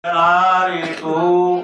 रे तू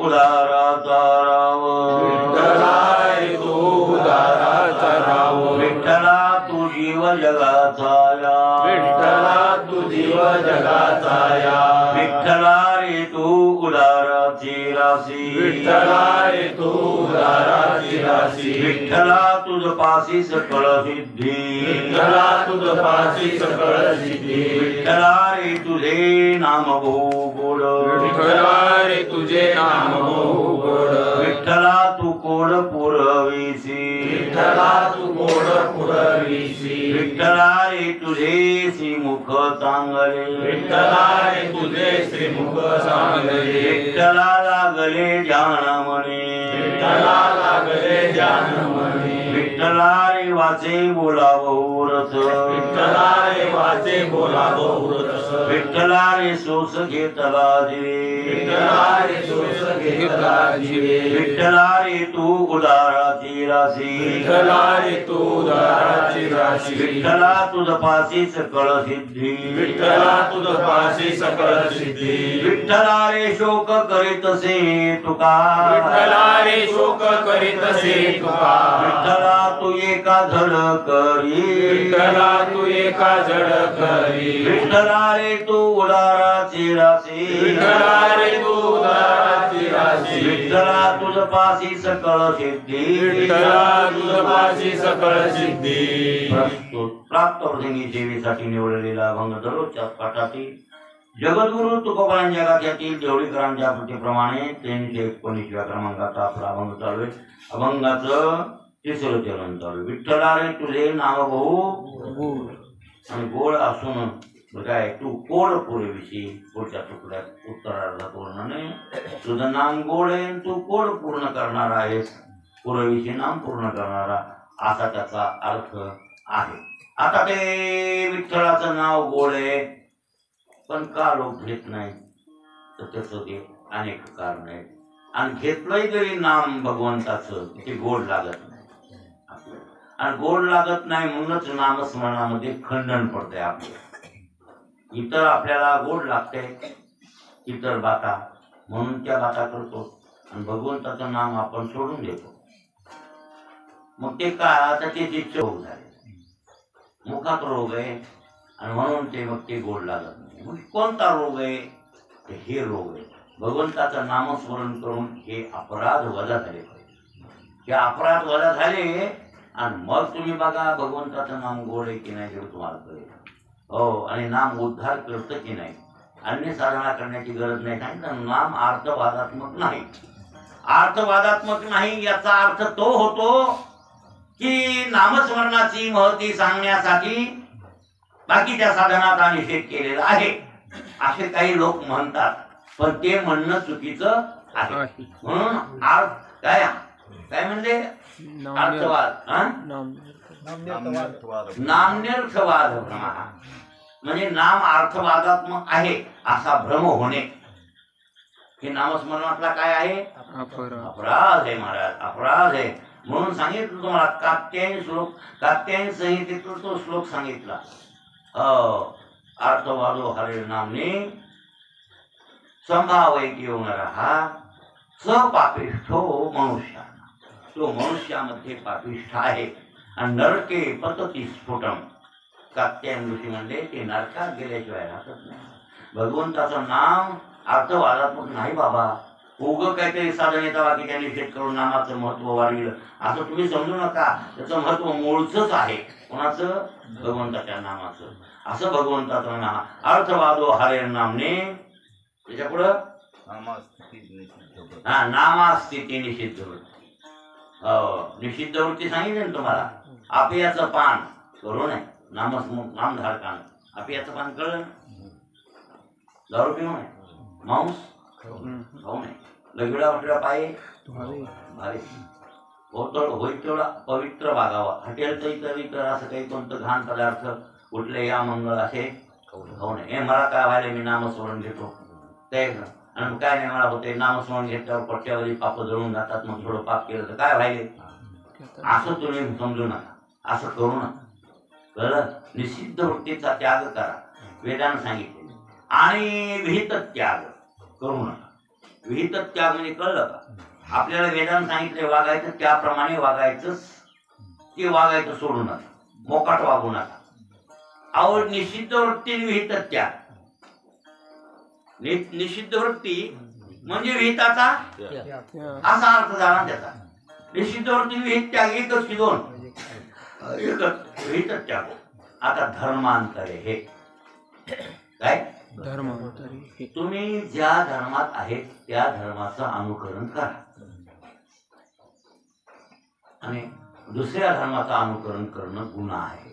उदाराचा राव, विठ्ठलाय तू उदाराचा राव, विठ्ठला तू जीव जगाचा या, विठ्ठला तू जीव जगाचा या, विठ्ठला रे तू उदाराची राशी, विठ्ठला रे तू उदाराची राशी, विठ्ठला तुझ पासी सकळ सिद्धी, विठ्ठला तुझ पाशी सकळ सिद्धी, विठ्ठला रे तुझे नाम बहु गोड, विठ्ठला रे तुझे नाम बहु गोड, विठ्ठला तू कोड पुरविसी, विठ्ठला तू गोड पुरविसी, विठ्ठला रे तुझे श्रीमुख चांगले, विठ्ठला रे तुझे श्रीमुख चांगले, विठ्ठला लागले ध्यानमणी, विठ्ठला लागले ध्यानमणी, विठ्ठला रे वाचे बोलावं रस, विठ्ठला रे वाचे बोलावं रस, विठ्ठला रे सोस घेतला जिरे, विठ्ठला रे सोस घेतला जिरे, विठ्ठला रे तू उदाराची राशी, विठ्ठला रे तू उदाराची राशी, विठ्ठला तुझ पासी सकळ सिद्धी, विठ्ठला तुझ पाशी सकळ सिद्धी, विठ्ठला रे शोक करीतसे तुका, विठ्ठला रे शोक करीतसे तुका, विठ्ठला तू एका धड करी, विठ्ठला तू एका जड करी, विठ्ठला रे तू उदाराची राशी, विठ्ठला रे तू उदाराची राशी, विठ्ठला तुझ पासी सकळ सिद्धी, विठ्ठला तुझ पाशी सकळ सिद्धी. प्रस्तुत प्राप्त प्रसंगी सेवेसाठी निवडलेला अभंग दररोजच्या पाठातील जगद्गुरु तुकोबांच्या गाथ्यातील देवळीकरांच्या प्रमाणे 319व्या क्रमांकाचा आपला अभंग चालू आहे. अभंगाचं तिसरं चरण चालू आहे. विठ्ठला रे तुझे नाव बहु आणि गोड असून काय तू कोड पुरविशी, पुढच्या तुकड्यात उत्तरार्धात वर्णने तुझं नाम गोड आहे, तू कोड पूर्ण करणार आहेस, पुरविशी नाम पूर्ण करणारा, असा त्याचा अर्थ आहे. आता ते विठ्ठलाचं नाव गोड आहे, पण का लोक घेत नाही, तर त्याचं ते अनेक कारण आहेत. आणि घेतलंही तरी नाम भगवंताचं ते गोड लागत नाही आपल्याला, आणि गोड लागत नाही म्हणूनच नामस्मरणामध्ये खंडन पडतंय आपलं. इतर आपल्याला गोड लागते इतर बाता, म्हणून त्या बाता करतो आणि भगवंताचं नाम आपण सोडून देतो. मग ते काय, आता ते रोग झाले, मुखात रोग आहे आणि म्हणून ते मग ते गोड लागत नाही. मग कोणता रोग आहे, हे रोग आहे. भगवंताचं नामस्मरण करून हे अपराध वजा झाले पाहिजे. हे अपराध वजा झाले आणि मग तुम्ही बघा भगवंताचं नाम गोड आहे की नाही हे तुम्हाला कळेल. हो, आणि नाम उद्धार करतं की नाही, अन्य साधना करण्याची गरज नाही. सांगितलं नाम अर्थवादात्मक नाही. अर्थवादात्मक नाही याचा अर्थ तो होतो की नामस्मरणाची महती सांगण्यासाठी बाकीच्या साधनाचा निषेध केलेला आहे, असे काही लोक म्हणतात. पण ते म्हणणं चुकीचं आहे. म्हणून काय काय म्हणजे अर्थवाद, नामनिर्थवाद म्हणजे नाम अर्थवादात्मक आहे असा भ्रम होणे, हे नामस्मरणातला काय आहे, अपराध आहे महाराज, अपराध आहे. म्हणून सांगितलं तुम्हाला कात्यायन श्लोक, कात्यायन संहितेतला तो श्लोक सांगितला. अर्थवादो हरे नामने संभावैकी नरः स पापिष्ठो मनुष्याना, तो मनुष्यामध्ये पापिष्ठ आहे आणि नरके पतती स्फोटम. कात्यायन ऋषी म्हणले ते नरकात गेल्याशिवाय राहतच नाही. भगवंताचं नाम अर्थवादात्मक नाही बाबा. उग काहीतरी साधनेचा बाकीच्या निषेध करून नामाचं महत्व वाढविलं असं तुम्ही समजू नका. त्याचं महत्व मूळचंच आहे. कोणाचं, भगवंताच्या नामाचं. असं भगवंताचं नाम अर्थवादो हरे नामने, त्याच्या पुढं नामास्थिती निषिद्ध वृत्ती. निषिद्ध वृत्ती सांगितली ना तुम्हाला. आपियाचं पान करू नये, नामधारकान आपियाचं पान कळलं, दारू पिऊ नये, मांस खाऊ नये, लगडा वाटला पाय भारी होईल तेवढा पवित्र वागावा. हॉटेलचं इतर असं काही कोणतं घाण पदार्थ कुठले या मंगळ असे खाऊ नये. हे मला काय व्हायला, मी नामस्मरण घेतो ते आणि काय नाही मला होते, नामस्मरण घेतल्यावर पट्ट्यावरील पाप जळून जातात, मग थोडं पाप केलं तर काय व्हायले, असं तुम्ही समजू नका, असं करू नका. कळलं. निषिद्ध वृत्तीचा त्याग करा, वेदांत सांगितले, आणि विहित त्याग करू नका. विहित त्याग म्हणजे कळलं का? आपल्याला वेदांत सांगितले वागायचं त्याप्रमाणे वागायचं, ते वागायचं सोडू नका, मोकाट वागू नका. आवड निषिद्ध वृत्ती विहित त्याग. निषिद्ध वृत्ती म्हणजे विहिताचा असा अर्थ झाला त्याचा. निषिद्ध वृत्ती विहित त्याग एकच की दोन? एकच, विहित त्याग. आता धर्मांतरे हे काय? धर्मांतरे. तुम्ही ज्या धर्मात आहेत त्या धर्माचं अनुकरण करा आणि दुसऱ्या धर्माचं अनुकरण करणं गुन्हा आहे.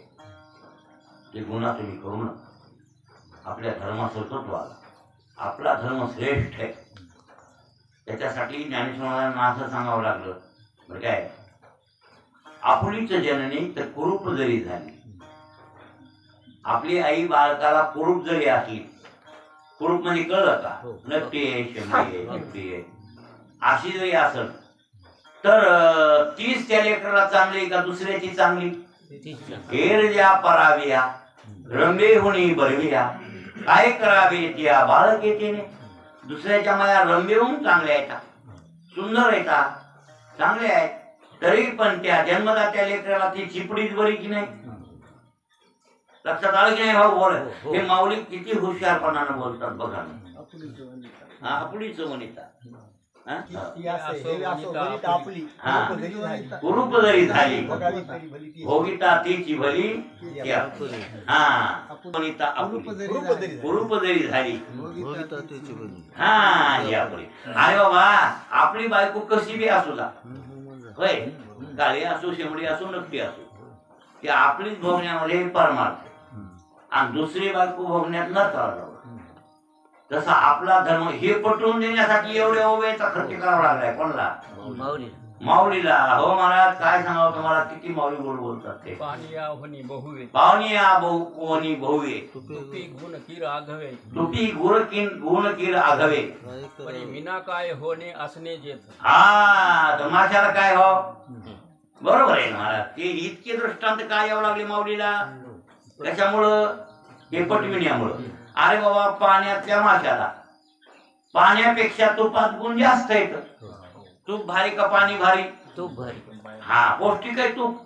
ते गुन्हा तुम्ही करू नका. आपल्या धर्मासोबत वागा. आपला धर्म श्रेष्ठ आहे. त्याच्यासाठी ज्ञानेश्वरांना असं सांगावं लागलं बरं काय, आपुलीच जननी तर कुरूप जरी झाली. आपली आई बाळकाला कुरूप जरी असली, कुरूप म्हणजे कळलं का? नक्की आहे, शंभरी आहे, चिपटी आहे, अशी जरी असेल तर तीच त्या लेकराला चांगली का दुसऱ्याची चांगली? हेर ज्या पराविया रंबे होणी बरविया, काय करावे त्या बाळक येते. दुसऱ्याच्या माया रंबे होऊन चांगल्या येतात, सुंदर येतात, चांगले आहेत, तरी पण त्या जन्मदात्या लेकराला ती चिपडीच बरी की नाही? लक्षात आलं की नाही भाऊ? बोल. हे माऊली किती हुशारपणानं बोलतात बघा ना. आपुलीच वनिता कुरूप जरी झाली भोगिता तीची भली. वनिता कुरूप जरी झाली अरे बाबा, आपली बायको कशी बी असू का, होय, काळी असो, शेंबडी असो, नक्की असो, ती आपलीच भोगण्यामध्ये परमार्थ आणि दुसरी बायको भोगण्यात न करावं. तसा आपला धर्म हे पटवून देण्यासाठी एवढ्या ओव्याचा खर्च करावा लागलाय. कोणला? माऊलीला. हो महाराज, काय सांगावं तुम्हाला, किती माऊली गोड बोलतात ते. पानिया होनी बहुवे, पानिया बहुनी बहुवे, तुपी गुण किर आघवे, तुपी गुण किर आघवे, परी विना काय होणे असणे जेत. हा, तर माशाला काय हो? बरोबर आहे महाराज. ते इतके दृष्टांत काय यावं लागले माऊलीला? त्याच्यामुळं हे पटविण्यामुळं. अरे बाबा, पाण्यातल्या माशाला पाण्यापेक्षा तुपात गुण जास्त येत. तूप भारी का पाणी भारी? तूप भारी. हा, पौष्टिक आहे तूप,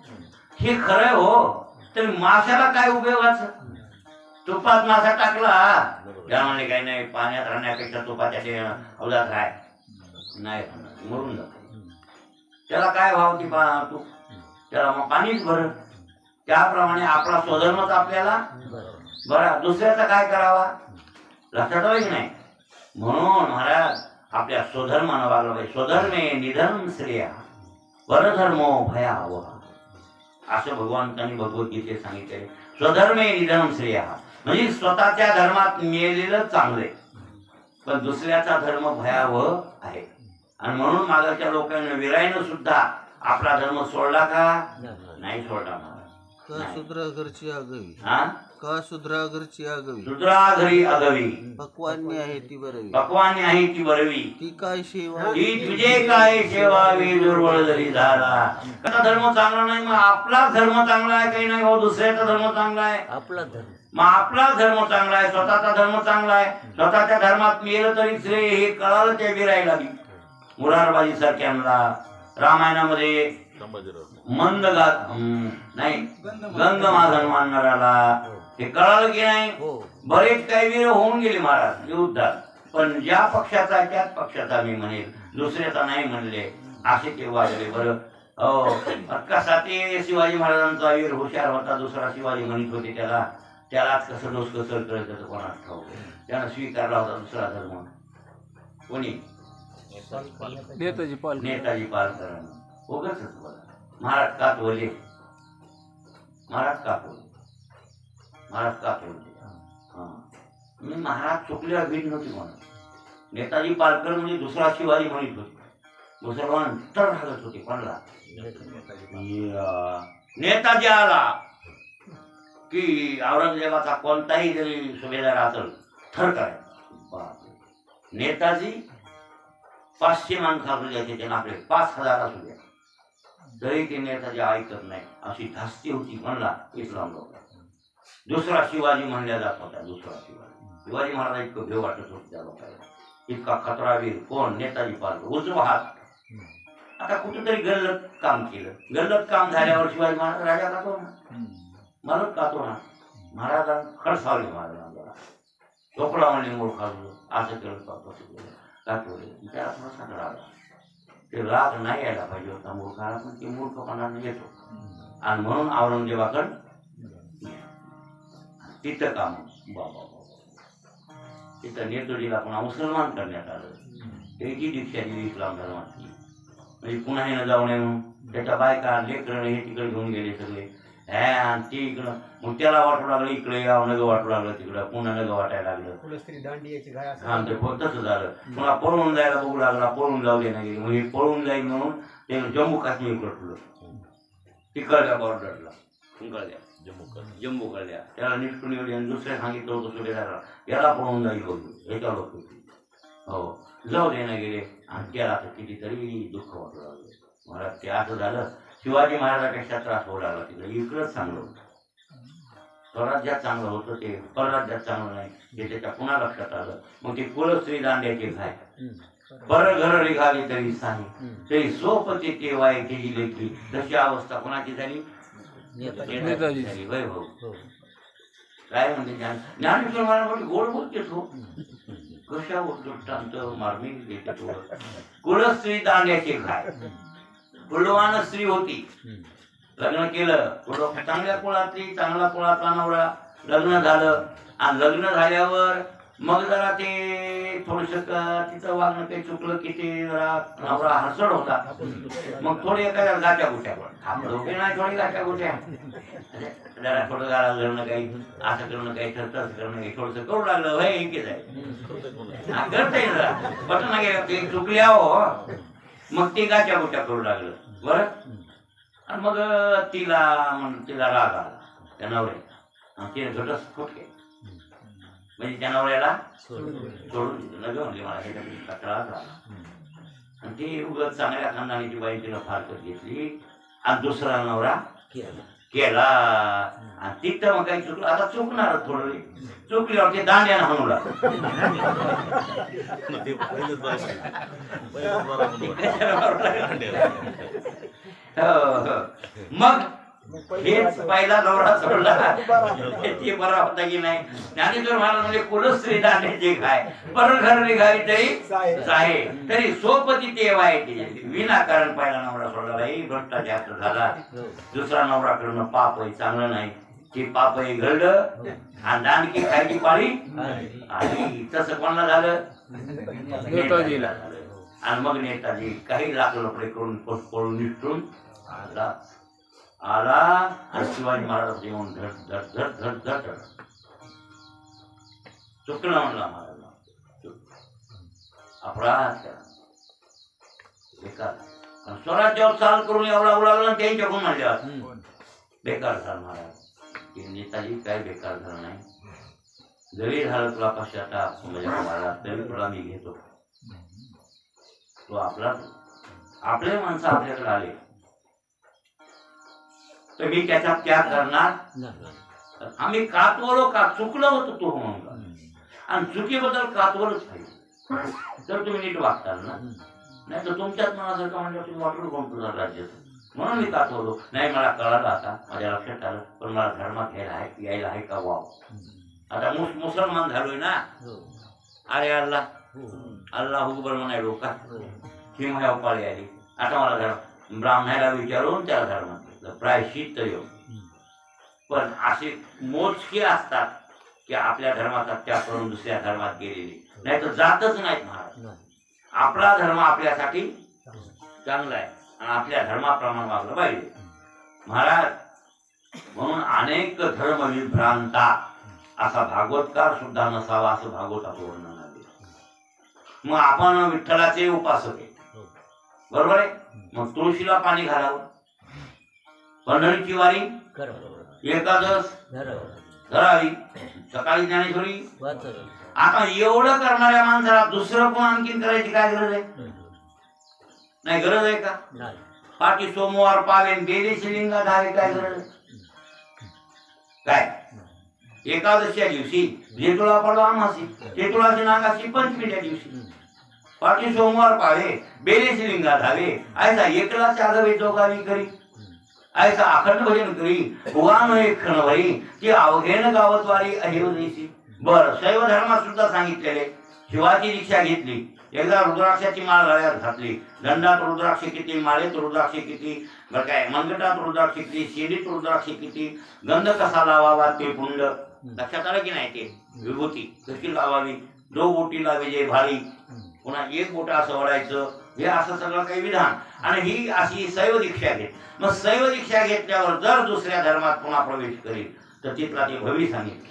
हे खरंय हो. तर माशाला काय उपयोगाचं? तुपात मासा टाकला त्या म्हणले काही नाही, पाण्यात राहण्यापेक्षा तुपाच्या अवजात राहाय नाही, मरून जात. त्याला काय भाव ती तूप? त्याला मग पाणीच भरत. त्याप्रमाणे आपला स्वधर्मच आपल्याला बरा, दुसऱ्याचा काय करावा? लक्षात आलं की नाही? म्हणून महाराज आपल्या स्वधर्मानं वागलं पाहिजे. स्वधर्मे निधन श्रेया परधर्मो भयावह, असं भगवंतांनी भगवद्गीतेत सांगितले. स्वधर्मे निधन श्रेया म्हणजे स्वतःच्या धर्मात मिळालेलं चांगले, पण दुसऱ्याचा धर्म भयावह आहे. आणि म्हणून मागाच्या लोकांना विरायनं सुद्धा आपला धर्म सोडला का? नाही सोडला. शूद्रागरची आगवी, हा, का शूद्रागरची आगवी, शूद्रा घरी आगवी, पक्वान्य आहे ती बरवी, पक्वानी आहे ती बरवी, ती काय सेवा, ती तुझे काय सेवावी दुर्बळ जरी झाला. कसा धर्म चांगला नाही, मग आपला धर्म चांगला आहे काही नाही हो, दुसऱ्याचा धर्म चांगला आहे. आपला धर्म, मग आपला धर्म चांगला आहे, स्वतःचा धर्म चांगला आहे. स्वतःच्या धर्मात मिळेल तरी श्रेय हे कळालं त्या विरायला बी. मुरारबाजी सारख्यांना रामायणामध्ये नाही गंगमाधन मानणाऱ्याला हे कळालं की नाही? बरेच काही वीर होऊन गेले महाराज युद्धात, पण ज्या पक्षाचा आहे त्याच पक्षाचा मी म्हणेल, दुसऱ्याचा नाही म्हणले, असे ते वाजले. बरं कसा ते शिवाजी महाराजांचा वीर हुशार होता, दुसरा शिवाजी म्हणत होते त्यालाच कसं डोस कसं कळत कोणाच ठाऊक. त्यानं स्वीकारला होता दुसरा धर्म. कोणी? नेताजी पालकर. उगाच महाराज का बोलले, महाराज का बोलले. मी महाराज चुकले भीत नव्हती म्हणून. नेताजी पालकर म्हणजे दुसरा शिवाजी म्हणत होते, दुसरा नंतर घालत होते. कोणला? नेताजी आला की औरंगजेबाचा कोणताही जरी सुभेदार असेल थर करायचा. नेताजी 500 माणसं असू द्यायचे, त्यांना आपले 5000 असू द्या, तरी ते नेताजी ऐकत नाही, अशी धास्ती होती. म्हणला इस्लाम लोक. दुसरा शिवाजी म्हणल्या जात होता. दुसरा शिवाजी महाराज इतकं भेव वाटत होतं त्या लोकांना. इतका खतरावीर कोण? नेताजी पार्क, उजवा हात. आता कुठेतरी गल्लत काम केलं. गल्लत काम झाल्यावर शिवाजी महाराज राजा कातो ना, मालक कातो ना. महाराजांना खडसावले महाराजांना, चोपडा म्हणले मूर्ख असं केलं तसं केलं कातवले. त्याला थोडासा राग, ते राग नाही यायला पाहिजे होता मूर्खाला, पण ते मूर्खपणाने येतो. आणि म्हणून औरंगजेबाकडं तिथं काम बाबा तिथं नेतोजीला पुन्हा मुसलमान करण्यात आलं. त्याची दीक्षा दिली इस्लाम धर्माची, म्हणजे पुन्हा हे न जाऊ नये म्हणून. त्याच्या बायका लेकरं हे तिकडे घेऊन गेले सगळे, आणि ते इकडं. मग त्याला वाटू लागलं इकडे यावं, नगं वाटू लागलं तिकडं, पुन्हा नगं वाटायला लागलं. हा ते तसं झालं. पुन्हा पळून जायला बघू लागला, पळून जाऊ देण्यात गेली. म्हणजे पळून जाईल म्हणून ते जम्मू काश्मीर कटलं, तिकडल्या बॉर्डरला जम्मू कळल्या. त्याला निष्ठून एवढी आणि दुसऱ्या सांगितलं होतं सुभेदाराला, याला पळून जाईल बघू याच्या लोक हो जाऊ देणं गेले. आणि त्याला तर कितीतरी दुःख वाटू लागलं. महाराज ते असं झालं, शिवाजी महाराजापेक्षा त्रास होऊ लागला तिकडे. इकडंच चांगलं होतं, स्वराज्यात चांगलं होतं, ते परराज्यात चांगलं नाही हे त्याच्या पुन्हा लक्षात आलं. मग ते कुलश्री दांड्याचे घाय पर घर रिघावी तरी साही, तरी सोपते ते वाय केली लेखी. तशी अवस्था कोणाची झाली? नेताजी झाली. वैभव काय म्हणते ज्ञानेश्वर महाराज गोड बोलतेस हो, कशा दृष्टांत मार्मिक देते तो. कुलश्री दांड्याचे घाय, कुलवान स्त्री होती, लग्न केलं, चांगल्या कुळातली, चांगला कुळातला नवरा, लग्न झालं. आणि लग्न झाल्यावर मग जरा ते थोडस तिचं वागणं काही चुकलं की ते जरा नवरा हसड होता. मग थोडे एखाद्या गाठ्या गुट्या पण नाही, थोडी गाठ्या गुट्या जरा थोडं गाळा करणं, काही असं करणं, काही तसं करणं, काही थोडस करू लागलं. वय एकेच आहे करता येईल जरा बटन चुकल्या हो. मग ते गाठ्या गुट्या करू लागलं बरं. आणि मग तिला राग आला त्या नवऱ्या, तिने घटस्फोट केला. म्हणजे त्या नवऱ्याला सोडून दिलं, नव्हे म्हणजे मला ह्याच्यापेक्षा त्रास झाला. आणि ती उगत चांगल्या खानदानीची बाई तिनं फारकत घेतली आणि दुसरा नवरा केला. आणि तिथं मग काही चुकलं, आता चुकणार थोडं, चुकल्यावर ते दांड्यानं हाणू लागलं. मग हेच पहिला नवरा सोडला ते बरा होता की नाही. ज्ञानेश्वर महाराज म्हणजे कुलश्री दांड्याचे घाय, पर घर निघाली तरी साहे, तरी सोपती ते वाईट. विनाकारण पहिला नवरा सोडला, बाई भ्रष्टाचार झाला. दुसरा नवरा करणं पाप आहे, चांगलं नाही. ते पाप आहे घडलं आणि दांडकी खायची पाळी आणि तसं कोणाला झालं? नेताजीला झालं. आणि मग नेताजी काही लाख लपडे करून पळून निष्ठून आला आणि शिवाजी महाराज येऊन धड धड धड धड धड चुकलं म्हणला महाराज, अपराध केला बेकार. स्वराज्यावर चाल करून एवढा उडाला त्यांच्याकडून म्हणल्यावर बेकार झालं महाराज. नेताजी काय बेकार झालं नाही. जरी झालं तुला पश्चाताप महाराज, तरी तुला मी घेतो. तो आपले माणसं आपल्याकडे आले तर मी त्याचा त्याग करणार. आम्ही कातवलो का चुकलं होतं तो म्हणून, आणि चुकीबद्दल कातवलंच पाहिजे तर तुम्ही नीट वागताल ना. नाही तर तुमच्यात मनासारखं म्हणजे तुम्ही वाटून कोण तुझा राज्याचं. म्हणून मी कातवलो नाही. मला कळालं, आता माझ्या लक्षात आलं, पण मला धर्मात यायला आहे का वाव. आता मुसलमान झालोय ना. अरे अल्लाह हुकबर म्हणाय लोका हिमया पाळी आली. आता मला धर्म ब्राह्मणाला विचारून त्याला धर्मात प्रायश्चित्त येऊ. पण असे मोजके असतात की आपल्या धर्माचा त्याग करून दुसऱ्या धर्मात गेलेले, नाही तर जातच नाहीत महाराज. आपला धर्म आपल्यासाठी चांगला आहे आणि आपल्या धर्माप्रमाणे वागलं पाहिजे महाराज. म्हणून अनेक धर्म विभ्रांता असा भागवतकार सुद्धा नसावा असं भागवताचं वर्णन आहे. मग आपण विठ्ठलाचे उपासक आहे बरोबर आहे. मग तुळशीला पाणी घालावं, पंढरीची वारी एकादश धरावी, सकाळी ज्ञानेश्वरी. आता एवढं करणाऱ्या माणसाला दुसरं कोण आणखीन करायची काय गरज आहे? नाही गरज आहे का? पाठी सोमवार पावेन बेले शिलिंगा धावे, काय गरज आहे? काय एकादशीच्या दिवशी जेतुळा पडवा अमासी, जेतुळाची नागाची पंचमीच्या दिवशी पाठी सोमवार पावे बेले लिंगा धावे ऐसा एकला चागवे जोगावी करी ऐसा अखंड भजन करी उगान एक क्षणभरी ती अवघेन गावतवारी अहिवदेशी. बर शैव धर्मात सुद्धा सांगितलेले शिवाची दीक्षा घेतली एकदा रुद्राक्षाची माळ गळ्यात घातली दंडात रुद्राक्ष किती माळेत रुद्राक्ष किती बरं काय मनगटात रुद्राक्ष किती शेडीत रुद्राक्ष किती गंध कसा लावावा ते पुंड लक्षात आलं की नाही ते विभूती कशी लावावी 2 बोटीला विजय भारी पुन्हा 1 बोट असं वळायचं हे असं सगळं काही विधान आणि ही अशी शैव दीक्षा घेत. मग शैव दीक्षा घेतल्यावर जर दुसऱ्या धर्मात पुन्हा प्रवेश करेल तर तिथला ते भवी सांगितलं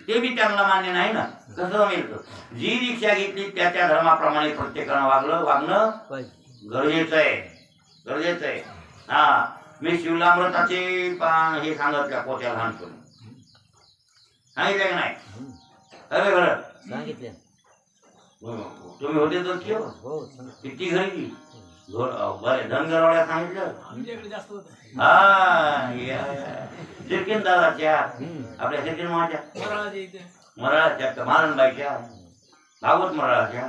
ते बी त्यांना मान्य नाही ना. कसं मिळतं जी दीक्षा घेतली त्या धर्माप्रमाणे प्रत्येकानं वागणं गरजेचं आहे. हा मी शिवलामृताचे हे सांगत त्या पोत्या लहानपणी सांगितलं की नाही अरे बरं सांगितलं तुम्ही होते तर किती घरी बरे धनगरवाड्या सांगितलं हा शिरकीन दादाच्या आपल्या शिरकीन माच्या मराळाच्या महारणबाईच्या भागवत मराळाच्या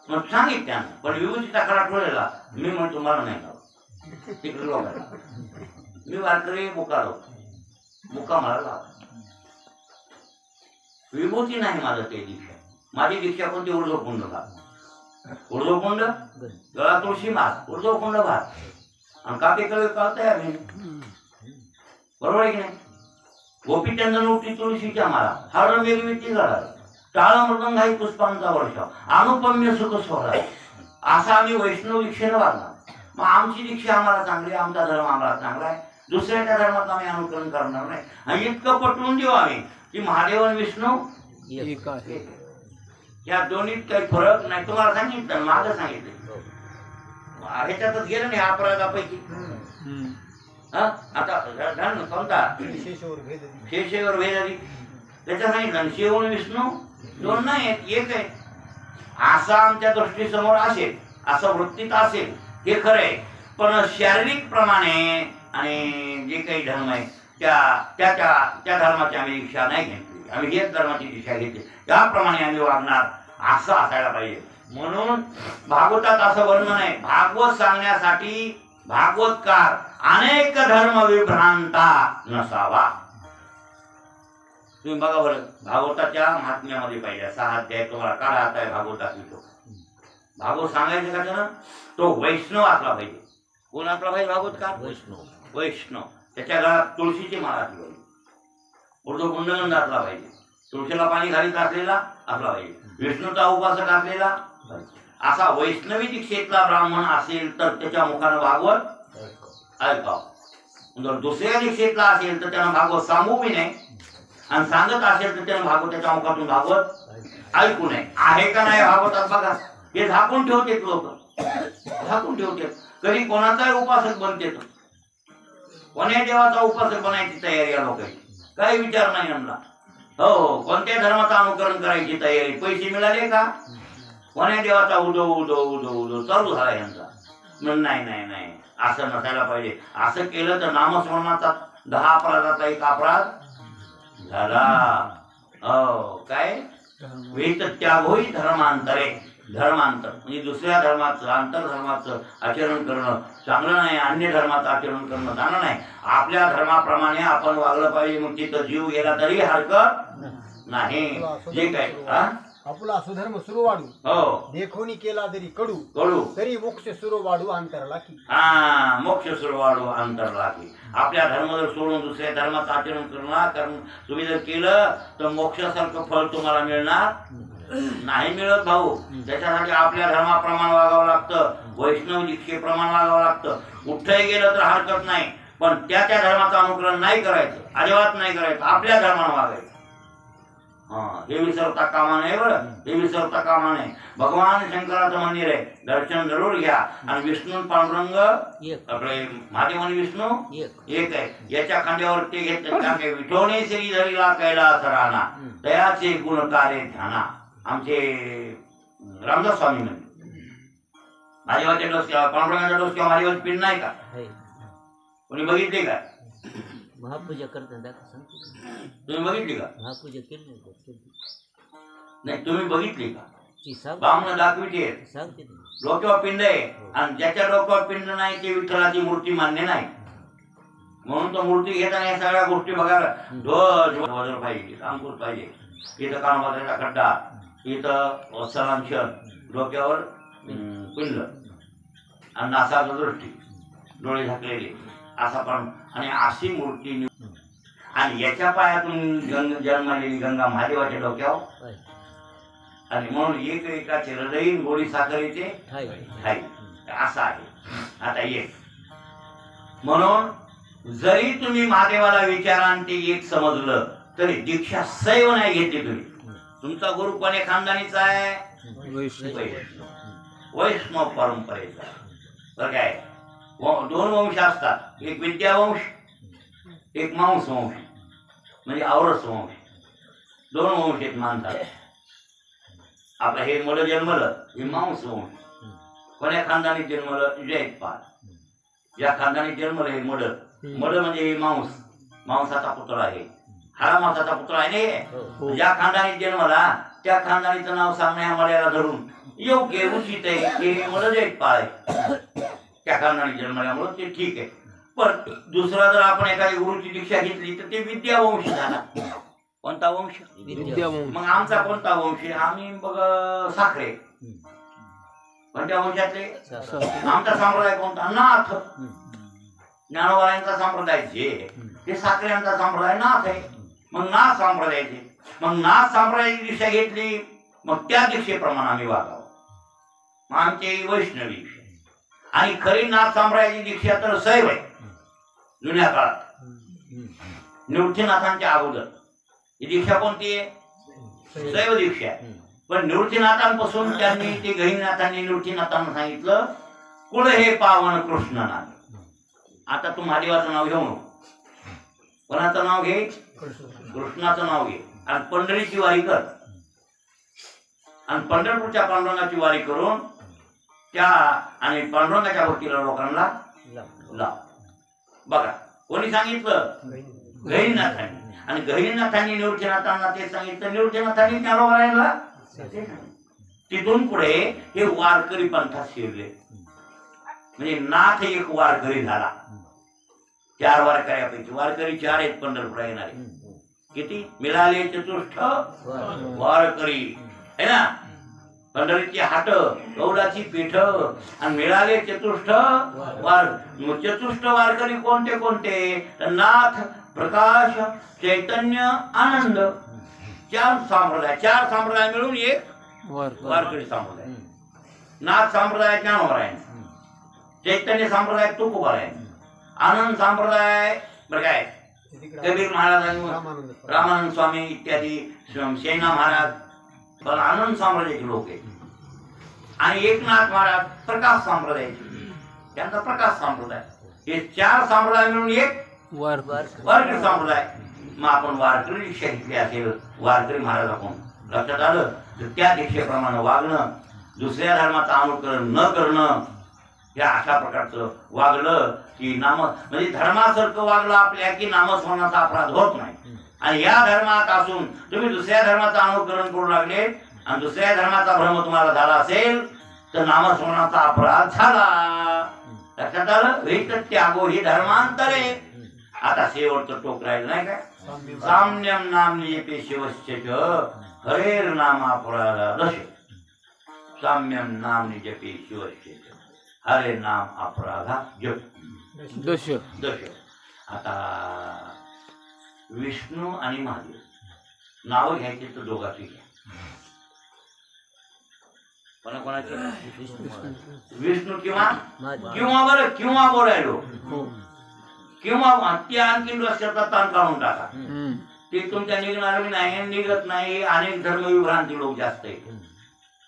मग सांगितल्या पण विभूतीचा खरा ठेवलेला मी म्हणतो मला नाही लाव तिकडे लोकांना मी वारकरी मुका मला लाव विभूती नाही माझं ते दीक्षा माझी दीक्षा कोणती ऊर्ध्वकुंड भात ऊर्ध्वकुंड गळा तुळशी मात ऊर्ध्वकुंड भात आणि कापे कळे कळतंय आम्ही बरोबर आहे की नाही. गोपीचंदन उठी तुळशीच्या माळा हर वेगळी ती गळा टाळ मृदंगाई पुष्पांचा वर्ष अनुपम्य सुख सोहळा असा आम्ही वैष्णव दीक्षेनं वागणार. मग आमची दीक्षा आम्हाला चांगली आमचा धर्म आम्हाला चांगला आहे दुसऱ्याच्या धर्मात आम्ही अनुकरण करणार नाही. आणि इतकं पटवून देऊ आम्ही की महादेव आणि विष्णू या दोन्हीत काही फरक नाही. तुम्हाला सांगितलं मागं सांगितलं ह्याच्यातच गेलं नाही अपराधापैकी. आता धन कोणता शेषेवर भेद त्याच्या सांगितलं शिव आणि विष्णू 2 नाही आहेत 1 आहे. असं आमच्या दृष्टीसमोर असेल असं वृत्तीत असेल हे खरं आहे. पण शारीरिक प्रमाणे आणि जे काही धर्म आहे त्या धर्माची आम्ही दीक्षा नाही घेतली. आम्ही हेच धर्माची दीक्षा घेतली त्याप्रमाणे आम्ही वागणार असं असायला पाहिजे. म्हणून भागवतात असं वर्णन आहे भागवत सांगण्यासाठी भागवतकार अनेक धर्म विभ्रांता नसावा. तुम्ही बघा बरं भागवताच्या महात्म्यामध्ये पाहिजे 6 अध्याय तुम्हाला काढा आहे भागवतात भागवत सांगायचं का त्यानं तो वैष्णव असला पाहिजे. कोण असला पाहिजे भागवतकार वैष्णव त्याच्या घरात तुळशीची माळा असली पाहिजे ऊर्ध्वकुंड असला पाहिजे तुळशीला पाणी घालीत असलेला असला पाहिजे विष्णूचा उपासक असलेला असा वैष्णवी दीक्षेतला ब्राह्मण असेल तर त्याच्या मुखानं भागवत ऐकावं. जर दुसऱ्या दीक्षेतला असेल तर त्यानं भागवत सांगू बी नाही आणि सांगत असेल तर त्यानं भागवत त्याच्या मुखातून भागवत ऐकू नये. आहे का नाही भागवतात बघा हे झाकून ठेवतात लोक झाकून ठेवतात. कधी कोणाचाही उपासक बनते कोण्या देवाचा उपासक बनायची तयारी या लोकांची काही विचार नाही यांना. हो कोणत्या धर्माचं अनुकरण करायची तयारी पैसे मिळाले का कोण्या देवाचा उदो चालू झाला यांचा. नाही नाही नाही असं नसायला पाहिजे. असं केलं तर नामस्मरणाचा 10 अपराधाचा 1 अपराध झाला. हो काय वेत त्याग होई धर्मांतरे धर्मांतर म्हणजे दुसऱ्या धर्माचं आंतरधर्माचं आचरण करणं चांगलं नाही. अन्य धर्माचं आचरण करणं चांगलं नाही. आपल्या धर्माप्रमाणे आपण वागलं पाहिजे. मग तिथं जीव गेला तरी हरकत नाही. जे काय आपला सुधर्म सुरू वाढू हो देखोनी केला जरी कडू तरी मोक्ष सुरू वाढू अंतरला की मोक्ष सुरू वाढू अंतरला की. आपल्या धर्म जर सोडून दुसऱ्या धर्माचं आचरण करणार कारण तुम्ही जर केलं तर मोक्षासारखं फळ तुम्हाला मिळणार नाही मिळत भाऊ. त्याच्यासाठी आपल्या धर्माप्रमाणे वागावं लागतं वैष्णव दीक्षेप्रमाणे वागावं लागतं. कुठेही गेलं तर हरकत नाही पण त्या धर्माचं अनुकरण नाही करायचं अजिबात नाही करायचं आपल्या धर्मानं वागायचं. हे विसरता कामा नये बरं हे विसरता कामा नये. भगवान शंकराचं मंदिर आहे दर्शन जरूर घ्या. आणि विष्णू पांडुरंग आपले महादेव आणि विष्णू एक आहे. याच्या खांद्यावर ते घेतले विठोने श्री धरीला कैलास राणा दयाचे गुणकारे ध्याना. आमचे रामदास स्वामी म्हणजे महादेवाच्या डोसक्या पांडुरंगाच्या डोसक्या महादेवाची पिंड नाही का कोणी बघितले का महापूजा करताना तुम्ही बघितली का महापूजा केली नाही तुम्ही बघितली का ची सांग बामण दाखविते सांगते ते. डोक्यावर पिंड आहे आणि ज्याच्या डोक्यावर पिंड नाही ते विठ्ठलाची मूर्ती मान्य नाही. म्हणून तो मूर्ती घेताना या सगळ्या गोष्टी बघायला ध्वज वजर पाहिजे, अंकुर पाहिजे, इथं कानोबाचा खड्डा, इथं सलांशन, डोक्यावर पिंड आणि नासाचं दृष्टी, डोळे झाकलेले असा पण आणि अशी मूर्ती आणि याच्या पायातून जन्मलेली गंगा महादेवाच्या डोक्यावर होय. आणि म्हणून एक एकाचे हृदय गोडी साखरेचे ठाई. ठाई असं आहे. आता एक म्हणून जरी तुम्ही महादेवाला विचारान ते एक समजलं तरी दीक्षा सैव नाही घेतली तुम्ही. तुमचा गुरु कोणे खानदानीचा आहे? वैष्णव परंपरेचा. बरं काय दोन वंश असतात, एक विद्यावंश एक मांस वंश म्हणजे औरस वंश. दोन वंश आहेत मानतात. आपलं हे मड जन्मलं हे मांस वंश. कोण्या खानदानी जन्मलं? जयपाल. ज्या खानदानी जन्मलं हे मड, मड म्हणजे हे मांस, मांसाचा पुतळा आहे, हा मांसाचा पुतळा आहे नाही. ज्या खानदानी जन्मला त्या खानदानीचं नाव सांगणे ह्या मड्याला धरून योग्य उचित आहे. हे मड जयपाल आहे, त्या खानदानी जन्मल्यामुळं ते ठीक आहे. पण दुसरा जर आपण एखाद्या गुरुची दीक्षा घेतली तर ते विद्यावंश झाला. कोणता वंश? मग आमचा कोणता वंश? आम्ही बघ साखरे. कोणत्या वंशातले? आमचा संप्रदाय कोणता? नाथ. ज्ञानोबारायांचा संप्रदाय जे ते साखऱ्यांचा संप्रदाय नाथ आहे. मग नाथ संप्रदायाचे, मग नाथ संप्रदायाची दीक्षा घेतली, मग त्या दीक्षेप्रमाणे आम्ही वागावं. मग आमची वैष्णवी दीक्षा आणि खरी नाथ संप्रदायाची दीक्षा तर सैव आहे. जुन्या काळात निवृत्तीनाथांच्या अगोदर ही दीक्षा कोणती आहे? शैव दीक्षा आहे. पण निवृत्तीनाथांपासून त्यांनी ते गहिनीनाथांनी निवृत्तीनाथांना सांगितलं कुळ हे पावन कृष्णनाथ. आता तू महादेवाचं नाव घेऊ नको, कोणाचं नाव घे? कृष्णाचं नाव घे आणि पंढरीची वारी कर आणि पंढरपूरच्या पांडुरंगाची वारी करून त्या आणि पांडुरंगाच्या भक्तीला लोकांना लाव. बघा कोणी सांगितलं? गहिनीनाथांनी. आणि गहिनीनाथांनी निवृत्तीनाथांना ते सांगितलं, निवृत्तीनाथांनी ज्ञानोबारायांना. तिथून पुढे हे वारकरी पंथात शिरले. म्हणजे नाथ एक वारकरी झाला. 4 वारकऱ्यापैकी वारकरी 4 आहेत पंढरपूरला येणारे. किती मिळाले? चतुष्ट वारकरी है ना. पंढरीची हाट, गौडाची पीठ आणि मिळाले चतुष्ट वार. चतुष्ट वारकरी कोणते कोणते? नाथ, प्रकाश, चैतन्य, आनंद. 4 संप्रदाय. 4 संप्रदाय मिळून एक वारकरी संप्रदाय. नाथ संप्रदाय ज्ञानोबारायांचा, चैतन्य संप्रदाय तुकोबारायांचा, आनंद संप्रदाय बरं काय कबीर महाराजांनी, रामानंद स्वामी इत्यादी, सेना महाराज, पण आनंद साम्राज्याचे लोक आहेत. आणि एकनाथ महाराज प्रकाश संप्रदायाचे, त्यांचा प्रकाश संप्रदाय. हे 4 संप्रदाय मिळून एक वारकरी संप्रदाय. मग आपण वारकरी दीक्षा घेतली असेल, वारकरी महाराज आपण लक्षात आलं तर त्या दीक्षेप्रमाणे वागणं, दुसऱ्या धर्माचं अनुकरण न करणं, या अशा प्रकारचं वागलं की नाम म्हणजे धर्मासारखं वागलं आपल्या की नामस्मरणाचा अपराध होत नाही. आणि या धर्मात असून तुम्ही दुसऱ्या धर्माचं अनुकरण करू लागले आणि दुसऱ्या धर्माचा भ्रम तुम्हाला झाला असेल तर नामस्मरणाचा अपराध झाला. लक्षात आलं? वेद त्यागो ही धर्मांतरे. आता शेवटचं टोक राहिलं नाही काय? साम्यम नाम नियते शिवस्य हरेर नाम अपराधा दश. साम्यम नाम निजपे शिवस्य हरे नाम अपराधा दश. आता विष्णू आणि महादेव नाव घ्यायचे तर दोघांची घ्या. कोणाकोणाचे? विष्णू किंवा किंवा बरं किंवा बोलायलो किंवा ते आणखी रस्त्याचा ताण काढून टाका. ते तुमच्या निघणार नाही, निघत नाही. अनेक धर्म विभ्रांती लोक जास्त आहे.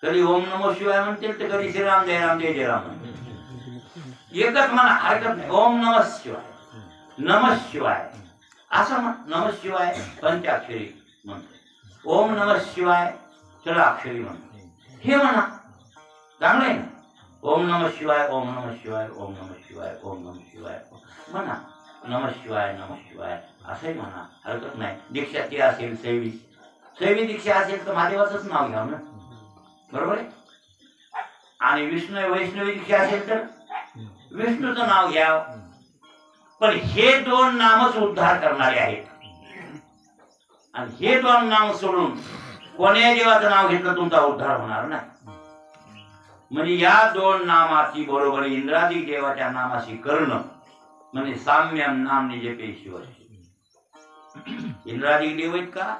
कधी ओम नमो शिवाय म्हणतील तर कधी श्रीराम जय राम जय जय राम म्हणतील. एकच म्हणा, हरकत नाही. ओम नमः शिवाय, नमः शिवाय असं म्हण. नमः शिवाय पंचाक्षरी म्हणतो, ओम नमः शिवाय चलाक्षरी म्हणतो. हे म्हणा, चांगलं आहे ना. ओम नमः शिवाय, ओम नमः शिवाय, ओम नमः शिवाय, ओम नमः शिवाय म्हणा. नमः शिवाय, नमः शिवाय असंही म्हणा, हरकत नाही. दीक्षा ती असेल सैवी, सैवी दीक्षा असेल तर महादेवाचंच नाव घ्यावं ना. बरोबर आहे. आणि विष्णू वैष्णवी दीक्षा असेल तर विष्णूचं नाव घ्या. पण हे दोन नामच उद्धार करणारे आहेत. आणि हे दोन नाम सोडून कोण्या देवाचं नाव घेतलं तुमचा उद्धार होणार नाही. म्हणजे या दोन नामाची बरोबर इंद्रादी देवाच्या नामाशी करणं म्हणजे साम्यम नाम निजपेश्वर. इंद्रादी देव आहेत का?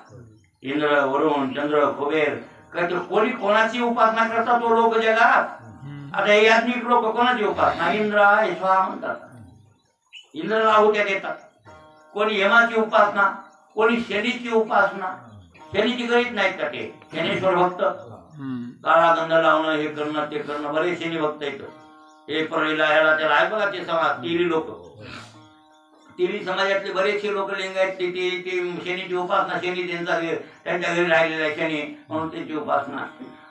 इंद्र, वरुण, चंद्र, कुबेर काय तर कोणी कोणाची उपासना करतात तो लोक जगात. आता हे आत्मिक लोक कोणाची उपासना? इंद्र आहे स्वाहा म्हणतात. इंद्राला आहुत्या देतात. कोणी यमाची उपासना, कोणी शनीची उपासना. शनीची करीत नाहीत का ते? शनेश्वर भक्त काळा गंध लावणं, हे करणं ते करणं. बरेच शनी भक्त येत. हे परळीला ह्याला त्याला आहे बघा ते समाज तिरी लोक, तिरी समाजातले बरेचसे लोक लिंगायत ते शनीची उपासना. शनी त्यांच्या घरी राहिलेला आहे शनी म्हणून त्यांची उपासना.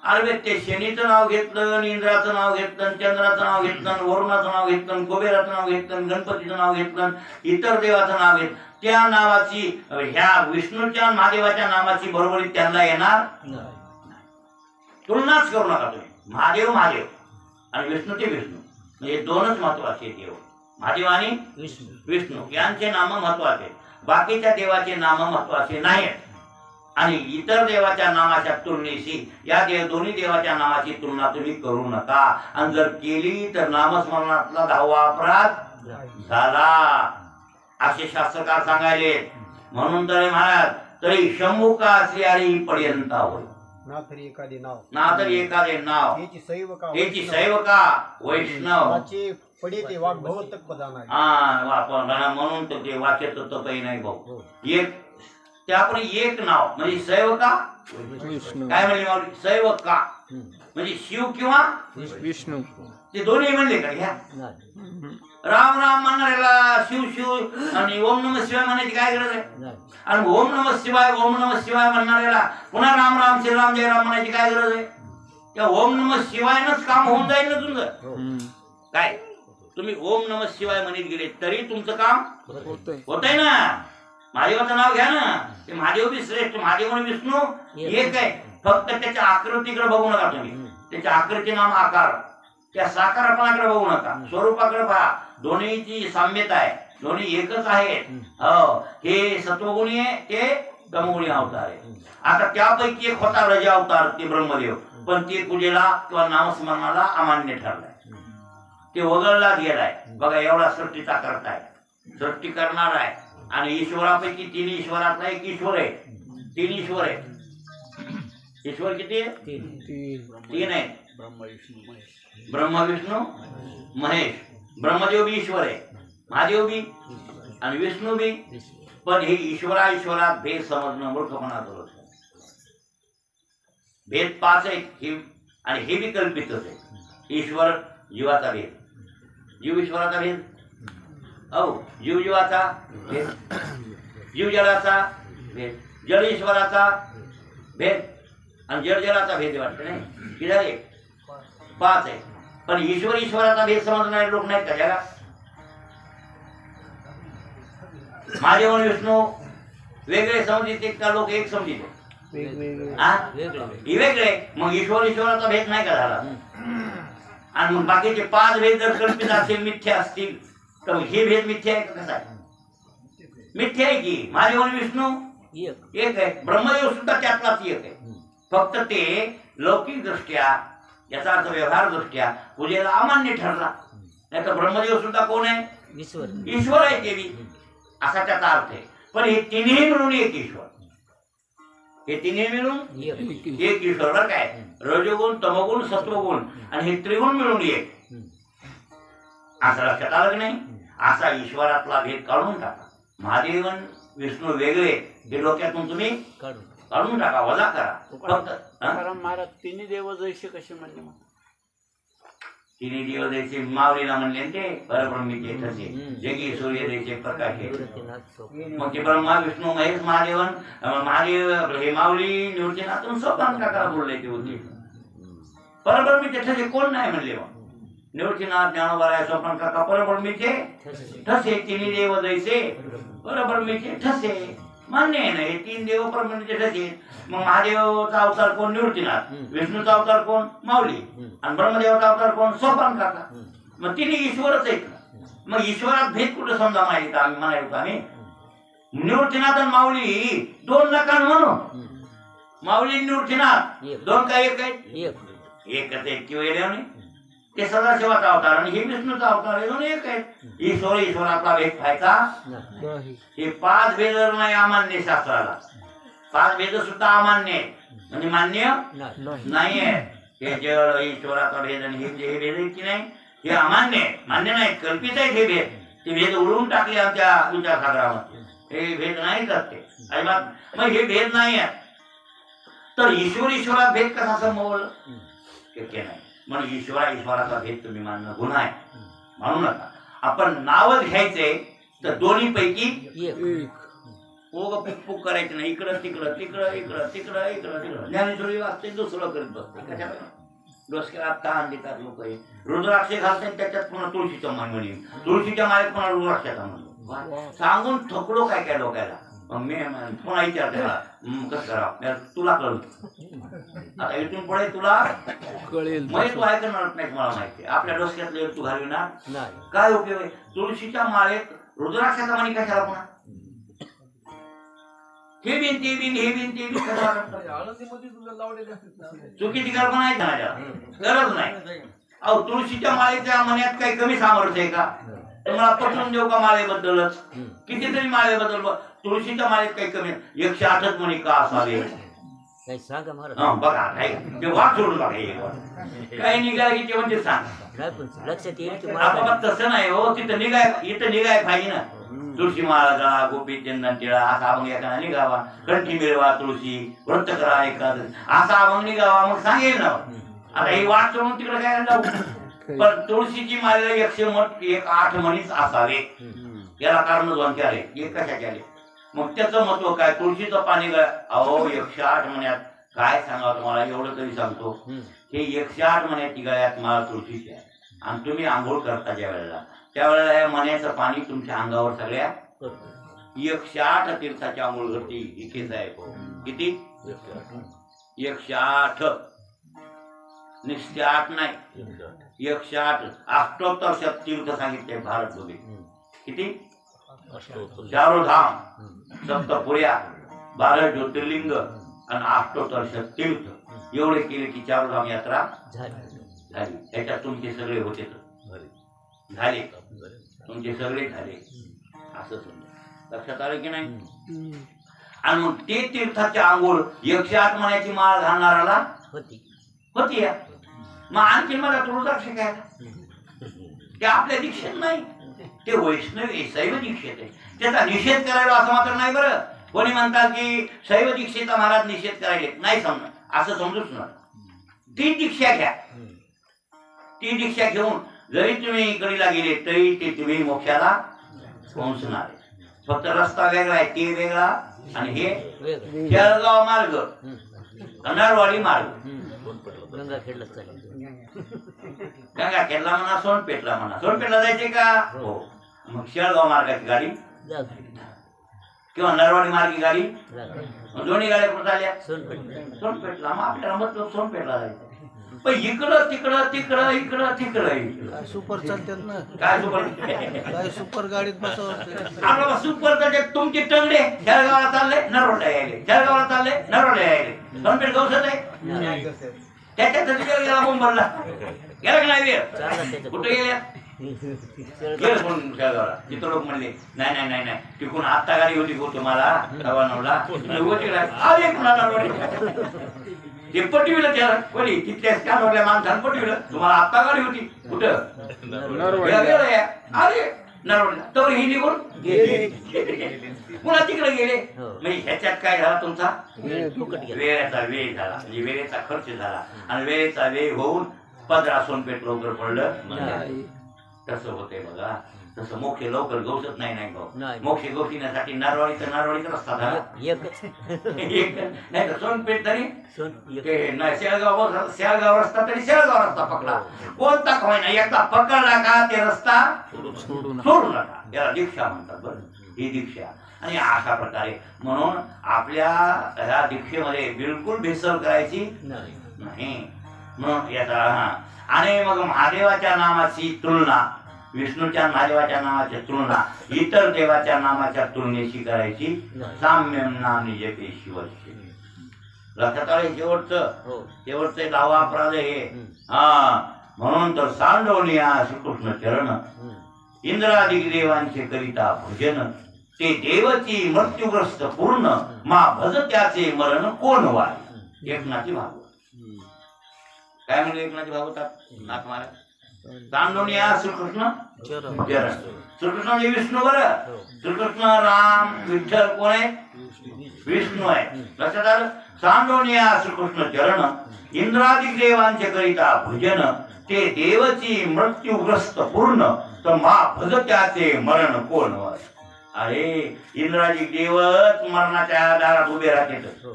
अरे ते शनीचं नाव घेतलं, इंद्राचं नाव घेतलं, चंद्राचं नाव घेतलं, वरुणाचं नाव घेतलं, कुबेराचं नाव घेतलं, गणपतीचं नाव घेतलं, इतर देवाचं नाव घेतलं. त्या नावाची ह्या विष्णूच्या महादेवाच्या नामाची बरोबरी त्यांना येणार. तुलनाच करू नका तुम्ही. महादेव महादेव आणि विष्णू ते विष्णू म्हणजे दोनच महत्वाचे देव. महादेव आणि विष्णू यांचे नाम महत्वाचे, बाकीच्या देवाचे नाम महत्वाचे नाहीत. आणि इतर देवाच्या नामाच्या तुलनेशी या दोन्ही देवाच्या नामाची तुलना तुम्ही करू नका. आणि जर केली तर नामस्मरणातला 10वा अपराध झाला असे शास्त्रकार सांगायले. म्हणून तर महाराज तरी शंभू का श्री पर्यंत होय ना तरी एखादे नाव, ना तरी एखादे नाव याची सैवका वैष्णव पडे ते वाट भवतक पदाना. म्हणून तर ते वाक्यात तपही नाही भाऊ. एक त्यापणे एक नाव म्हणजे सैवका काय म्हणले माऊली? सैवका म्हणजे शिव किंवा विष्णू ते दोन्ही म्हणले का? घ्या राम राम म्हणणाऱ्याला शिव शिव आणि ओम नमः शिवाय म्हणायची काय गरज आहे? आणि ओम नमः शिवाय म्हणणाऱ्याला पुन्हा राम राम श्रीराम जय राम म्हणायची काय गरज आहे? त्या ओम नमः शिवायनच काम होऊन जाईल ना तुमचं. काय तुम्ही ओम नमः शिवाय म्हणत गेले तरी तुमचं काम होतंय ना. महादेवाचं नाव घ्या ना. ते महादेव बी श्रेष्ठ, महादेव आणि विष्णू एक आहे. फक्त त्याच्या आकृतीकडे बघू नका तुम्ही. त्याच्या आकृती नाम आकार, त्या साकारापणाकडे बघू नका, स्वरूपाकडे पहा. दोन्हीची साम्यता आहे, दोन्ही एकच आहेत. हे सत्वगुणी आहे, ते तमगुणी अवतार आहे. आता त्यापैकी एक होता रजा अवतार, ते ब्रह्मदेव. पण ते पूजेला किंवा नामस्मरणाला अमान्य ठरलाय, ते वगळला गेलाय. बघा एवढा सृष्टीचा करताय, सृष्टी करणार आहे. आणि ईश्वरापैकी 3 ईश्वरातला एक ईश्वर आहे. 3 ईश्वर आहे. ईश्वर किती आहे? 3 आहे. ब्रह्मा विष्णू महेश. ब्रह्मदेव बी ईश्वर आहे, महादेव बी आणि विष्णू बी. पण हे ईश्वरात भेद समजणं मूर्खपणा करत. भेद 5 आहे आणि हे बी कल्पितच आहे. ईश्वर जीवाचा भेद, जीव ईश्वराचा भेद, जीव जीवाचा भेद, जीव जलाचा भेद, जल ईश्वराचा भेद आणि जल जलाचा भेद वाटत नाही. किती झाले? 5 आहे. पण ईश्वराचा भेद समजणारे लोक नाहीत का जगात? महादेव आणि विष्णू वेगळे समजिते का लोक एक समजिते? वेगळे. मग ईश्वराचा भेद नाही का झाला? आणि मग बाकीचे 5 भेद जर कल्पित असेल, मिथ्या असतील, तर हे भेद मिथ्या आहे का? कसा आहे? मिथ्या आहे की. महादेव आणि विष्णू एक आहे. ब्रह्मदेव सुद्धा त्यातलाच एक आहे. फक्त ते लौकिक दृष्ट्या, याचा अर्थ व्यवहार दृष्ट्या पूजेला अमान्य ठरला. नाही तर ब्रह्मदेव सुद्धा कोण आहे? ईश्वर आहे ते बी, असा त्याचा अर्थ आहे. पण हे तिन्ही मिळून एक ईश्वर, हे तिन्ही मिळून एक ईश्वर. बरं काय? रजोगुण, तमोगुण, सत्वगुण आणि हे त्रिगुण मिळून एक. असं लक्षात आलं की नाही? असा ईश्वरातला भेद काढून टाका. महादेव विष्णू वेगळे हे डोक्यातून तुम्ही काढून टाका, वजा करा. फक्त महाराज तिन्ही देव जैसे कसे म्हणले? तिन्ही देव जैसे माऊलीला म्हणले ते परब्रह्मीचे तसे जगी सूर्य जैसे प्रकाश. मग ते ब्रह्मा विष्णू महेश महादेव हे माऊली निवृत्तीनाथून सोपान काका बोलले ते होते. परब्रह्मीचे ठसे कोण नाही म्हणले? मग निवृत्तीनाथ, ज्ञानोबा, सोपान काका परब्रह्मीचे ठसे. तिन्ही देव जैसे परब्रह्मीचे ठसे. मान्य आहे ना, हे 3 देव परमनंट जसे. मग महादेवाचा अवतार कोण? निवृत्तीनाथ. विष्णूचा अवतार कोण? माऊली. आणि ब्रह्मदेवाचा अवतार कोण? सोपान काका. मग तिने ईश्वरच आहेत ना. मग ईश्वरात भेद कुठं समजा माहिती आम्ही म्हणायचो आम्ही. निवृत्तीनाथ आणि माऊली 2 नका म्हणून. माऊली निवृत्तीनाथ 2 का 1 आहेत? एकच आहे किंवा येणे. ते सदाशिवाचा अवतार आणि हे विष्णूचा अवतार, हे 2 एक आहेत. ईश्वरातला भेद व्हायचा. हे 5 भेद नाही अमान्य शास्त्राला. 5 भेद सुद्धा अमान्य आहेत, म्हणजे मान्य नाही आहे. हे जड ईश्वराचा भेद आणि हे जे भेद आहेत की नाही, हे अमान्य आहे, मान्य नाही, कल्पित आहेत हे भेद. ते भेद उडवून टाकले आमच्या विचारसागरामध्ये. हे भेद नाही जात ते अजिबात. मग हे भेद नाही आहेत तर ईश्वरात भेद कसा संभवलं? शक्य नाही. म्हणून ईश्वराचा भेद तुम्ही मानणं गुन्हा आहे. म्हणू नका. आपण नावच घ्यायचंय तर दोन्ही पैकी ओग पुक करायचं नाही. इकडं तिकडं तिकडं इकडं तिकडं इकडं तिकडं. ज्ञानेश्वरी वाचते, दुसरं करीत बसते. कशाला? डोसक्याला ताण देतात लोक. रुद्राक्ष घालतात, त्याच्यात पुन्हा तुळशीच्या म्हणी, तुळशीच्या माळेत पुन्हा रुद्राक्षाचा म्हणून सांगून थकलो काय काय डोक्याला. मग मी पुन्हा विचार त्याला कसं करावं, तुला कळलं. आता इथून पुढे तुला कळेल. मग तू ऐकणार नाही, मला माहिती. आपल्या डोसक्यातले तू घालविणार काय उपयोग आहे? तुळशीच्या माळेत रुद्राक्षाचा म्हणी कशाला पुन्हा? हे बिन ते बिन हे बिन ते बिन चुकीची कल्पना आहे ना, गरज नाही. अहो तुळशीच्या माळेच्या मण्यात काही कमी सामर्थ्य आहे का? तुम्हाला पटवून देऊ का माळेबद्दलच? कितीतरी माळेबद्दल. तुळशीच्या माळेत काही कमी 108 म्हणी का असावे? बघा काय ते वाट सोडून बघा. काही निघाय की ते म्हणजे सांग. लक्षात येईल. आता तसं नाही हो. तिथं निघाय, इथं निघाय पाहिजे ना. तुळशी माळा जा, गोपी चंदन टिळा असा अभंग एखादा निघावा. कंठी मिळवा तुळशी, व्रत करा एखादं असा अभंग निघावा. मग सांगेल ना. आता ही वाट सोडून तिकडे काय जाऊ. पण तुळशीची माळेला 108 म्हणीच असावे. याला कारण 2 आले. एक कशाचे आले? मग त्याचं महत्व काय? तुळशीचं पाणी काय? अहो 108 म्हण्यात काय सांगावं तुम्हाला, एवढं तरी सांगतो. हे 108 म्हण्याची गळ्यात माळ तुळशीची आहे. आणि तुम्ही आंघोळ करता ज्या वेळेला, त्यावेळेला या मण्याचं पाणी तुमच्या अंगावर सगळ्या 108 तीर्थाची आंघोळ करते. इथेच आहे. किती? 108. निश्चित 8 नाही, 108. अष्टोत्तर तीर्थ सांगितले भारत मध्ये. किती? 4 धाम, 7 12 ज्योतिर्लिंग आणि 8 तीर्थ एवढे केले की 4 धाम यात्रा झाली. त्याच्यात तुमचे सगळे होते झाले, तुमचे सगळे झाले. असं समजा. लक्षात आलं की नाही? आणि मग ते तीर्थाच्या आंघोळ 108 म्हणायची माळ घालणाराला होती. मग आणखी मला रुद्राक्ष काय? ते आपल्या दीक्षेत नाही, ते वैष्णव शैव दीक्षेत आहे. त्याचा निषेध करायला असं मात्र नाही. बरं कोणी म्हणतात की शैव दीक्षेचा महाराज निषेध करायले नाही, समजा असं समजूच ना. ती दीक्षा घ्या. ती दीक्षा घेऊन जरी तुम्ही कडीला गेले तरी ते तुम्ही मोक्षाला पोहोचणार. फक्त रस्ता वेगळा आहे, ते वेगळा. आणि हे शेळगाव मार्ग, कन्हारवाडी मार्ग, गंगाखेडला म्हणा, सोनपेठला म्हणा. सोनपेठला जायचे का? हो. मग शेळगाव मार्गाची गाडी किंवा नरवाडी मार्गी गाडी, दोन्ही गाड्या कुठं आल्या? सोनपेठला. मग आपल्याला मतलब सोनपेठला जायचं. पण इकडं तिकडं तिकडं इकडं तिकडं सुपर चालतात ना. काय सुपर? काय सुपर गाडीत बसवत आपल्याला सुपर चालतात. तुमचे टंगडे शेळगावला चालले, नरवडला यायले, शेळगावला चालले, नरवडला यायले. सोनपेठ गवसत आहे. त्याच्यात गेला मुंबईला गेला की नाही वेळ? कुठे गेल्या? गेलं म्हणून शेळगावला. तिथं लोक म्हणले नाही नाही नाही नाही, तिकडून आत्ता गाडी होती हो तुम्हाला नवानवला आले कुणाला ते पटविलं त्याला. कोणी तिथल्या स्टँडवरल्या माणसानं पटविलं तुम्हाला आत्ता गाडी होती. कुठं? अरे नरवडला. तर ही निघून पुन्हा तिकडे गेले. म्हणजे ह्याच्यात काय झाला? तुमचा वेळेचा वेळ झाला, म्हणजे वेळेचा खर्च झाला. आणि वेळेचा वेळ होऊन 15 सोनपेठ लवकर पडलं. तसं होतंय बघा. तसं मोक्ष लवकर गवसत नाही. नाही मोक्ष गवसिण्यासाठी नारवाडीचा रस्ता झाला. नाही तर सोनपेठ तरी शेळगाव रस्ता तरी शेळगाव रस्ता पकडा. कोणता का होईना एकदा पकडला का ते रस्ता सोडू नका. याला दीक्षा म्हणतात. बरं ही दीक्षा. आणि अशा प्रकारे म्हणून आपल्या ह्या दीक्षेमध्ये बिलकुल भेसळ करायची नाही. म्हणून याचा आणि मग महादेवाच्या नामाची तुलना, विष्णूच्या महादेवाच्या नामाची तुलना इतर देवाच्या नामाच्या तुलनेशी करायची. साम्यम नाम जपे शिवस्य. लक्षात आलं शेवटचं 10वा अपराध हे. म्हणून तर सांडवनिया श्रीकृष्ण चरण इंद्रादिक देवांचे करिता भजन, ते देवची मृत्यूग्रस्त पूर्ण मा भज त्याचे मरण कोण वाय. एकनाथी भागवत. काय म्हणले एकनाथी भागवतात? नाथ महाराज सांडवनिया श्रीकृष्ण चरण. श्रीकृष्ण म्हणजे विष्णू. बरं, श्रीकृष्ण राम विठ्ठल कोण आहे? विष्णू आहे. लक्षात आलं. सांडवनिया श्रीकृष्ण चरण इंद्रादिक देवांचे करिता भजन, ते देवची मृत्यूग्रस्त पूर्ण तर मा भज त्याचे मरण कोण वाय. अरे इंद्रादिक देवच मरणाच्या दारात उभे राहतात.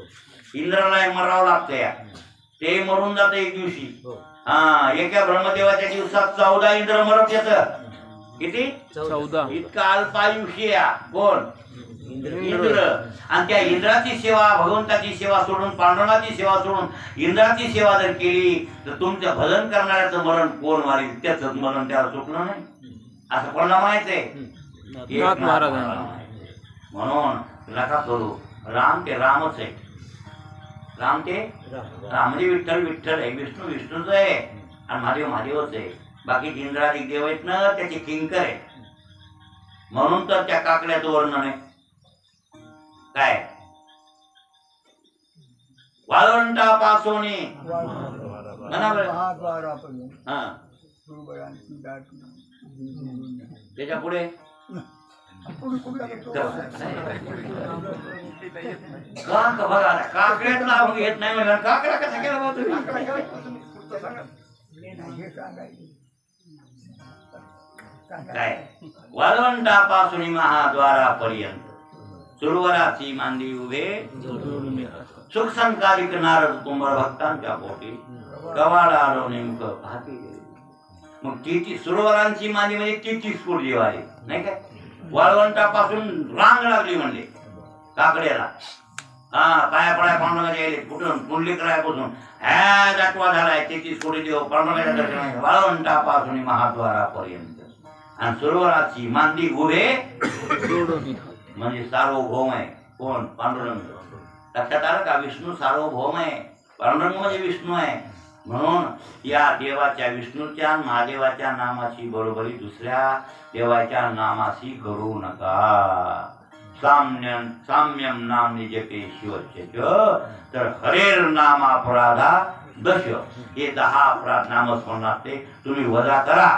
इंद्राला मरावं लागतं. ते मरून जात एक दिवशी. एका ब्रह्मदेवाच्या दिवसात 14 इंद्र मरत येत. किती? 14. इतका अल्पायुष्य कोण? इंद्र. आणि त्या इंद्राची सेवा, भगवंताची सेवा सोडून, पांडुरंगाची सेवा सोडून इंद्राची सेवा जर केली तर तुमचं भजन करणाऱ्याचं मरण कोण मारेल? त्याचं मरण त्याला चुकलं नाही. असं कोणाला माहित आहे? म्हणून नका करू. राम ते रामच आहे. राम ते राम म्हणजे विठ्ठल विठ्ठल आहे, विष्णू विष्णूच आहे, आणि महादेव महादेवच आहे. बाकी इंद्रादिक देव आहेत ना त्याचे किंकर आहे. म्हणून तर त्या काकड्याचं वर्णन आहे. काय? वाळवंटापासून त्याच्या पुढे बघा काकड्यात नाव घेत नाही म्हणलं. काकडा कसा केला बा तुम्ही? काय? वाळवंटापासून महाद्वारापर्यंत सुरवराची मांदी उभे सुख संकारिक नारद कुंभार भक्तांच्या पोटी गवाडा आलो नेमकं पाहते. मग 33 सुरवरांची मांदी म्हणजे 33 फूट जेवारी नाही काय. वाळवंटापासून रांग लागली म्हणले काकड्याला. पाया पडाय पांडुरंगाच्या यायले कुठून पुंडलिकरायापासून ह्या दाटवा झालाय 33 कोटी देव पांडुरंगाच्या दर्शनाने वाळवंटापासून महाद्वारापर्यंत. आणि सुरवराची मांदी उभे म्हणजे सार्वभौम आहे. कोण? पांडुरंग. लक्षात आलं का? विष्णू सार्वभौम आहे, पांडुरंग म्हणजे विष्णू आहे. म्हणून या देवाच्या विष्णूच्या महादेवाच्या नामाची बरोबरी दुसऱ्या देवाच्या नामाशी करू नका. साम्यम नाम जपे शिवस्य. तर हरेर नाम अपराधा 10. हे 10 अपराध नामस्मरणाचे तुम्ही वजा करा.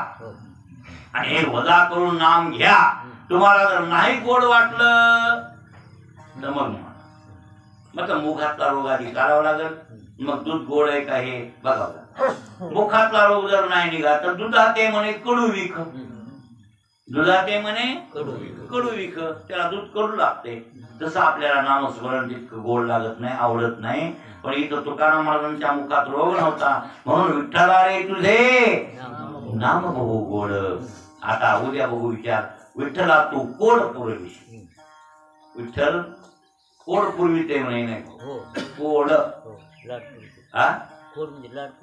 आणि हे वजा करून नाम घ्या. तुम्हाला जर नाही गोड वाटलं तर मग मुखातला रोग आधी काढावा लागेल. मग दूध गोड आहे का हे बघावं. मुखातला रोग जर नाही निघा तर दुधाते म्हणे कडू विख. दुधाते म्हणे कडू विख. त्याला दूध कडू लागते. तसं आपल्याला नामस्मरण तितकं गोड लागत नाही, आवडत नाही. पण इथं तुकाराम महाराजांच्या मुखात रोग नव्हता म्हणून विठ्ठला रे तुझे नाम बघू गोड. आता उद्या बघू विचार. विठ्ठला तू कोड पुरविश. विठ्ठल कोड पुरविते म्हणे नाही. कोड. लाडपूर. हा कोड म्हणजे लाडपूर.